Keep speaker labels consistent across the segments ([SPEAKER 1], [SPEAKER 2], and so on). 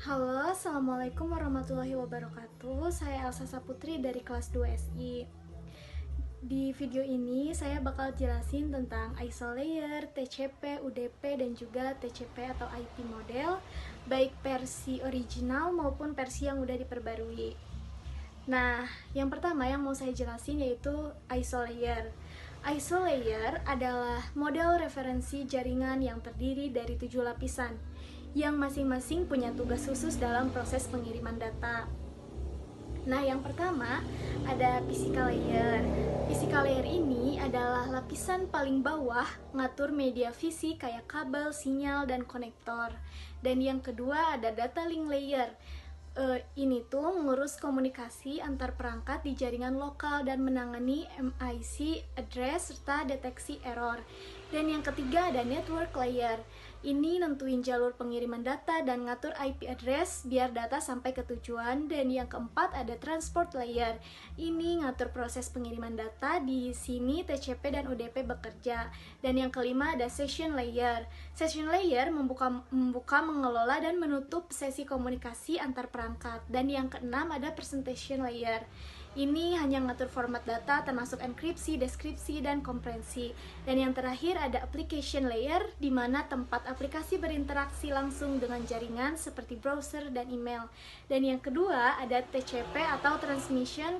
[SPEAKER 1] Halo, Assalamualaikum warahmatullahi wabarakatuh. Saya Elsa Saputri dari kelas 2 SI. Di video ini saya bakal jelasin tentang ISO layer, TCP, UDP, dan juga TCP atau IP model, baik versi original maupun versi yang udah diperbarui. Nah, yang pertama yang mau saya jelasin yaitu ISO layer. ISO layer adalah model referensi jaringan yang terdiri dari 7 lapisan, yang masing-masing punya tugas khusus dalam proses pengiriman data. Nah, yang pertama ada physical layer. Physical layer ini adalah lapisan paling bawah ngatur media fisik kayak kabel, sinyal, dan konektor. Dan yang kedua ada data link layer. Ini tuh mengurus komunikasi antar perangkat di jaringan lokal dan menangani MIC address serta deteksi error. Dan yang ketiga ada network layer. Ini nentuin jalur pengiriman data dan ngatur IP address biar data sampai ke tujuan. Dan yang keempat ada transport layer. Ini ngatur proses pengiriman data. Di sini TCP dan UDP bekerja. Dan yang kelima ada session layer. Session layer membuka, mengelola dan menutup sesi komunikasi antar perangkat. Dan yang keenam ada presentation layer. Ini hanya ngatur format data termasuk enkripsi, deskripsi, dan komprensi. Dan yang terakhir ada application layer, di mana tempat aplikasi berinteraksi langsung dengan jaringan seperti browser dan email. Dan yang kedua ada TCP atau Transmission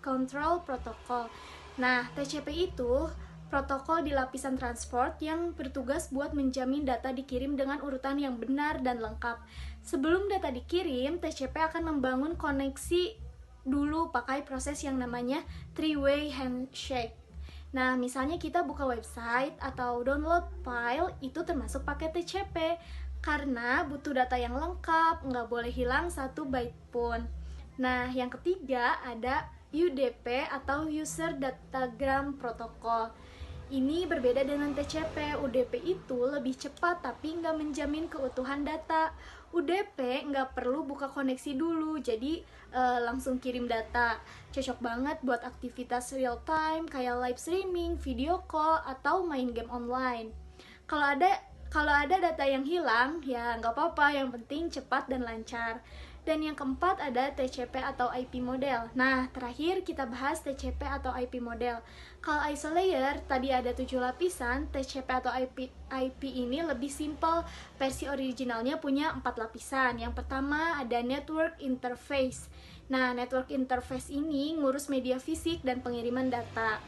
[SPEAKER 1] Control Protocol. Nah, TCP itu protokol di lapisan transport yang bertugas buat menjamin data dikirim dengan urutan yang benar dan lengkap. Sebelum data dikirim, TCP akan membangun koneksi dulu pakai proses yang namanya three-way handshake. Nah, misalnya kita buka website atau download file, itu termasuk pakai TCP karena butuh data yang lengkap, nggak boleh hilang 1 byte pun. Nah, yang ketiga ada UDP atau User Datagram Protocol. Ini berbeda dengan TCP. UDP itu lebih cepat tapi nggak menjamin keutuhan data. UDP nggak perlu buka koneksi dulu, jadi langsung kirim data. Cocok banget buat aktivitas real time kayak live streaming, video call, atau main game online. Kalau ada data yang hilang, ya nggak apa-apa, yang penting cepat dan lancar. Dan yang keempat ada TCP atau IP model. Nah, terakhir kita bahas TCP atau IP model. Kalau ISO layer, tadi ada 7 lapisan, TCP atau IP ini lebih simple. Versi originalnya punya 4 lapisan. Yang pertama ada network interface. Nah, network interface ini ngurus media fisik dan pengiriman data.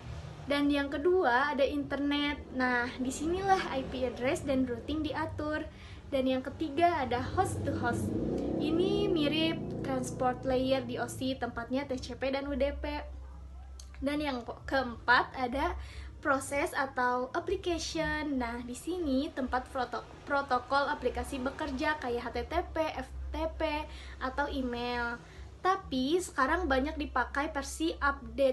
[SPEAKER 1] Dan yang kedua ada internet. Nah, disinilah IP address dan routing diatur. Dan yang ketiga ada host to host. Ini mirip transport layer di OSI, tempatnya TCP dan UDP. Dan yang keempat ada proses atau application. Nah, di sini tempat protokol aplikasi bekerja kayak HTTP, FTP, atau email. Tapi sekarang banyak dipakai versi update